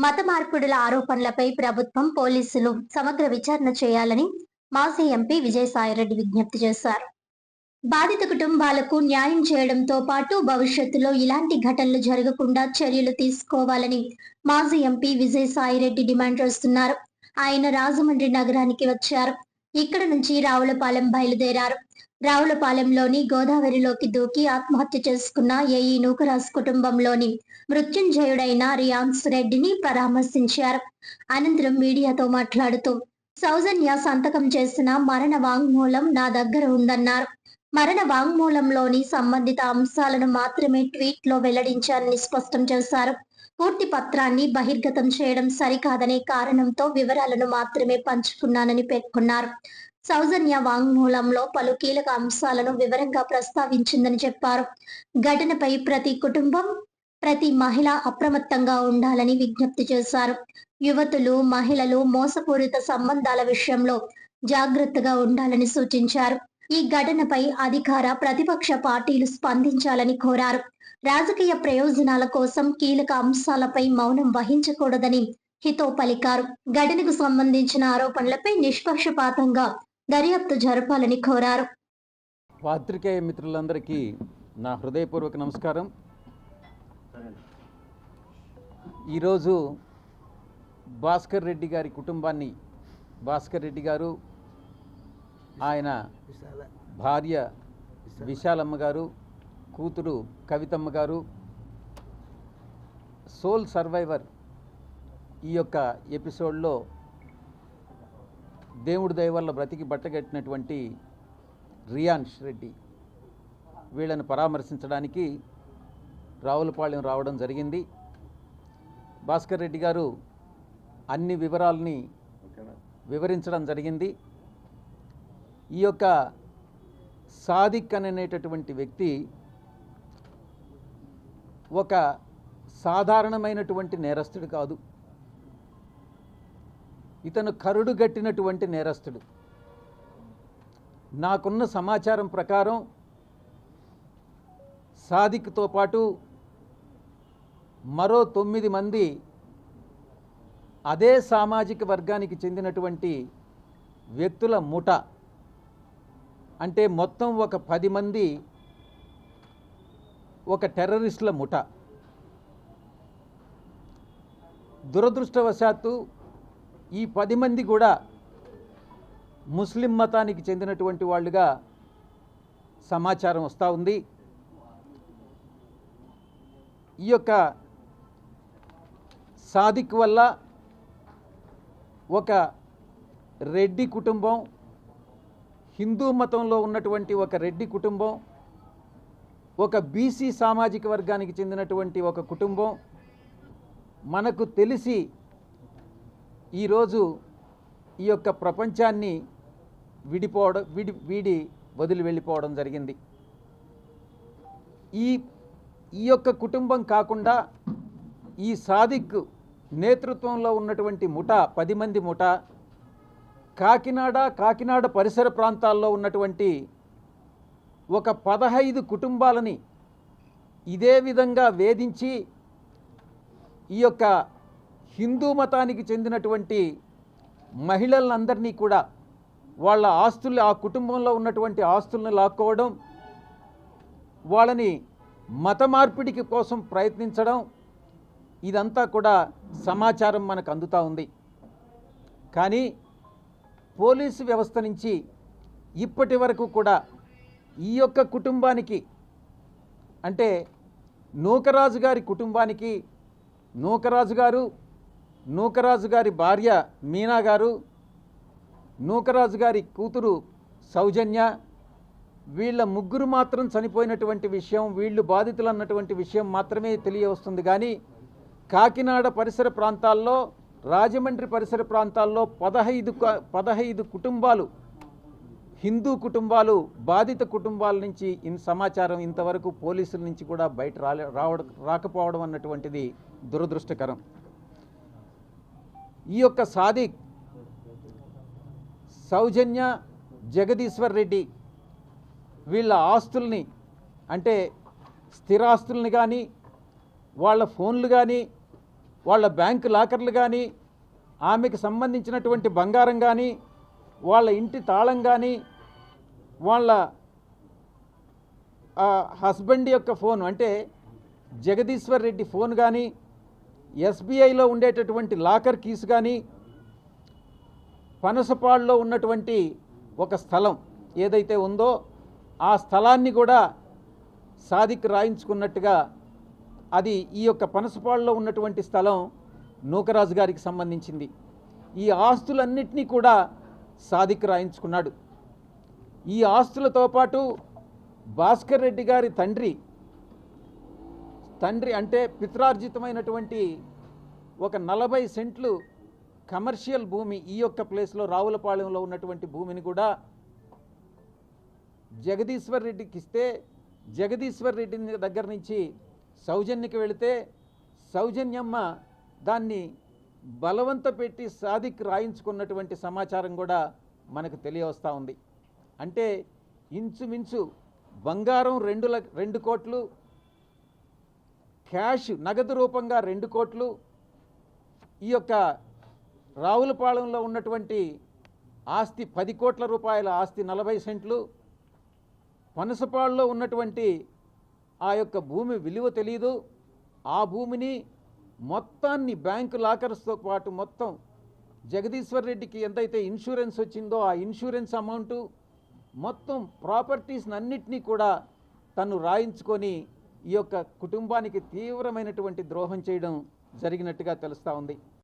మత మార్పిడుల ఆరోపణలపై ప్రభుత్వం, పోలీసులు సమగ్ర విచారణ చేయాలని మాజీ ఎంపీ విజయసాయిరెడ్డి విజ్ఞప్తి చేశారు. బాధిత కుటుంబాలకు న్యాయం చేయడంతో పాటు భవిష్యత్తులో ఇలాంటి ఘటనలు జరగకుండా చర్యలు తీసుకోవాలని మాజీ ఎంపీ విజయసాయిరెడ్డి డిమాండ్ చేస్తున్నారు. ఆయన రాజమండ్రి నగరానికి వచ్చారు. ఇక్కడ నుంచి రావులపాలెం బయలుదేరారు. రావులపాలెంలోని గోదావరిలోకి దూకి ఆత్మహత్య చేసుకున్న ఏఈ నూకరాజ్ కుటుంబంలోని మృత్యుంజయుడైన రియాన్స్ రెడ్డిని పరామర్శించారు. అనంతరం మీడియాతో మాట్లాడుతూ సౌజన్య సంతకం చేసిన మరణ వాంగ్మూలం నా దగ్గర ఉందన్నారు. మరణ వాంగ్మూలంలోని సంబంధిత అంశాలను మాత్రమే ట్వీట్ లో వెల్లడించారని స్పష్టం చేశారు. పూర్తి పత్రాన్ని బహిర్గతం చేయడం సరికాదనే కారణంతో వివరాలను మాత్రమే పంచుకున్నానని పేర్కొన్నారు. సౌజన్య వాంగ్మూలంలో పలు కీలక అంశాలను వివరంగా ప్రస్తావించిందని చెప్పారు. ఘటనపై ప్రతి కుటుంబం, ప్రతి మహిళ అప్రమత్తంగా ఉండాలని విజ్ఞప్తి చేశారు. యువతులు, మహిళలు మోసపూరిత సంబంధాల విషయంలో జాగ్రత్తగా ఉండాలని సూచించారు. ఈ ఘటనపై అధికార, ప్రతిపక్ష పార్టీలు స్పందించాలని కోరారు. రాజకీయ ప్రయోజనాల కోసం కీలక అంశాలపై మౌనం వహించకూడదని హితో పలికారు. ఘటనకు సంబంధించిన ఆరోపణలపై నిష్పక్షపాతంగా దర్యాప్తు జరపాలని కోరారు. పాత్రికేయ మిత్రులందరికీ నా హృదయపూర్వక నమస్కారం. ఈరోజు భాస్కర్ రెడ్డి గారి కుటుంబాన్ని, భాస్కర్ రెడ్డి గారు, ఆయన భార్య విశాలమ్మ గారు, కూతురు కవితమ్మ గారు, సోల్ సర్వైవర్ ఈ యొక్క ఎపిసోడ్లో దేవుడి దయ వల్ల బ్రతికి బట్టగట్టినటువంటి రియాన్స్ రెడ్డి, వీళ్ళని పరామర్శించడానికి రావులపాలెం రావడం జరిగింది. భాస్కర్ రెడ్డి గారు అన్ని వివరాలని వివరించడం జరిగింది. ఈ యొక్క సాదిక్ అనేటటువంటి వ్యక్తి ఒక సాధారణమైనటువంటి నేరస్తుడు కాదు. ఇతను కరుడుగట్టినటువంటి నేరస్తుడు. నాకున్న సమాచారం ప్రకారం సాదిక్తో పాటు మరో 9 మంది అదే సామాజిక వర్గానికి చెందినటువంటి వ్యక్తుల ముఠా, అంటే మొత్తం ఒక 10 మంది ఒక టెర్రరిస్టుల ముఠా. దురదృష్టవశాత్తు ఈ 10 మంది కూడా ముస్లిం మతానికి చెందినటువంటి వాళ్ళుగా సమాచారం వస్తూ ఉంది. ఈ యొక్క సాదిక్ వల్ల ఒక రెడ్డి కుటుంబం, హిందూ మతంలో ఉన్నటువంటి ఒక రెడ్డి కుటుంబం, ఒక బీసీ సామాజిక వర్గానికి చెందినటువంటి ఒక కుటుంబం మనకు తెలిసి ఈరోజు ఈ యొక్క ప్రపంచాన్ని వీడి వదిలి వెళ్ళిపోవడం జరిగింది. ఈ యొక్క కుటుంబం కాకుండా ఈ సాదిక్ నేతృత్వంలో ఉన్నటువంటి ముఠా, 10 మంది ముఠా కాకినాడ పరిసర ప్రాంతాల్లో ఉన్నటువంటి ఒక 15 కుటుంబాలని ఇదే విధంగా వేధించి ఈ యొక్క హిందూ మతానికి చెందినటువంటి మహిళలందరినీ కూడా వాళ్ళ ఆస్తులు, ఆ కుటుంబంలో ఉన్నటువంటి ఆస్తులను లాక్కోవడం, వాళ్ళని మత మార్పిడికి కోసం ప్రయత్నించడం, ఇదంతా కూడా సమాచారం మనకు అందుతూ ఉంది. కానీ పోలీసు వ్యవస్థ నుంచి ఇప్పటి వరకు కూడా ఈ యొక్క కుటుంబానికి, అంటే నూకరాజు గారి కుటుంబానికి, నూకరాజు గారి భార్య మీనా గారు, నూకరాజు గారి కూతురు సౌజన్య, వీళ్ళ ముగ్గురు మాత్రం చనిపోయినటువంటి విషయం, వీళ్ళు బాధితులు అన్నటువంటి విషయం మాత్రమే తెలియవస్తుంది. కానీ కాకినాడ పరిసర ప్రాంతాల్లో, రాజమండ్రి పరిసర ప్రాంతాల్లో 15 కుటుంబాలు, హిందూ కుటుంబాలు, బాధిత కుటుంబాల నుంచి సమాచారం ఇంతవరకు పోలీసుల నుంచి కూడా బయట రాకపోవడం అన్నటువంటిది దురదృష్టకరం. ఈ యొక్క సాదిక్, సౌజన్య, జగదీశ్వర్ రెడ్డి వీళ్ళ ఆస్తుల్ని, అంటే స్థిరాస్తుల్ని కానీ, వాళ్ళ ఫోన్లు కానీ, వాళ్ళ బ్యాంకు లాకర్లు కానీ, ఆమెకు సంబంధించినటువంటి బంగారం కానీ, వాళ్ళ ఇంటి తాళం కానీ, వాళ్ళ హస్బెండ్ యొక్క ఫోన్ అంటే జగదీశ్వర్ రెడ్డి ఫోన్ కానీ, ఎస్బీఐలో ఉండేటటువంటి లాకర్ కీస్ కానీ, పనసపాడులో ఉన్నటువంటి ఒక స్థలం ఏదైతే ఉందో ఆ స్థలాన్ని కూడా సాదిక్ రాయించుకున్నట్టుగా, అది ఈ యొక్క పనసపాడులో ఉన్నటువంటి స్థలం నూకరాజు గారికి సంబంధించింది. ఈ ఆస్తులన్నింటినీ కూడా సాదిక్ రాయించుకున్నాడు. ఈ ఆస్తులతో పాటు భాస్కర్ రెడ్డి గారి తండ్రి అంటే పిత్రార్జితమైనటువంటి ఒక 40 సెంట్లు కమర్షియల్ భూమి, ఈ యొక్క ప్లేస్లో రావులపాలెంలో ఉన్నటువంటి భూమిని కూడా జగదీశ్వర్ రెడ్డికి ఇస్తే, జగదీశ్వర్ రెడ్డి దగ్గర నుంచి సౌజన్యకి వెళితే సౌజన్యమ్మ దాన్ని బలవంత పెట్టి సాదిక్ రాయించుకున్నటువంటి సమాచారం కూడా మనకు తెలియవస్తూ ఉంది. అంటే ఇంచుమించు బంగారం 2 కోట్లు, క్యాష్ నగదు రూపంగా 2 కోట్లు, ఈ యొక్క రావులపాలెంలో ఉన్నటువంటి ఆస్తి 10 కోట్ల రూపాయల ఆస్తి 40 సెంట్లు, పనసపాడులో ఉన్నటువంటి ఆ యొక్క భూమి విలువ తెలియదు. ఆ భూమిని మొత్తాన్ని బ్యాంకు లాకర్స్తో పాటు మొత్తం జగదీశ్వర్ రెడ్డికి ఎంతైతే ఇన్సూరెన్స్ వచ్చిందో ఆ ఇన్సూరెన్స్ అమౌంటు మొత్తం ప్రాపర్టీస్ని అన్నిటినీ కూడా తను రాయించుకొని ఈ యొక్క కుటుంబానికి తీవ్రమైనటువంటి ద్రోహం చేయడం జరిగినట్టుగా తెలుస్తూ ఉంది.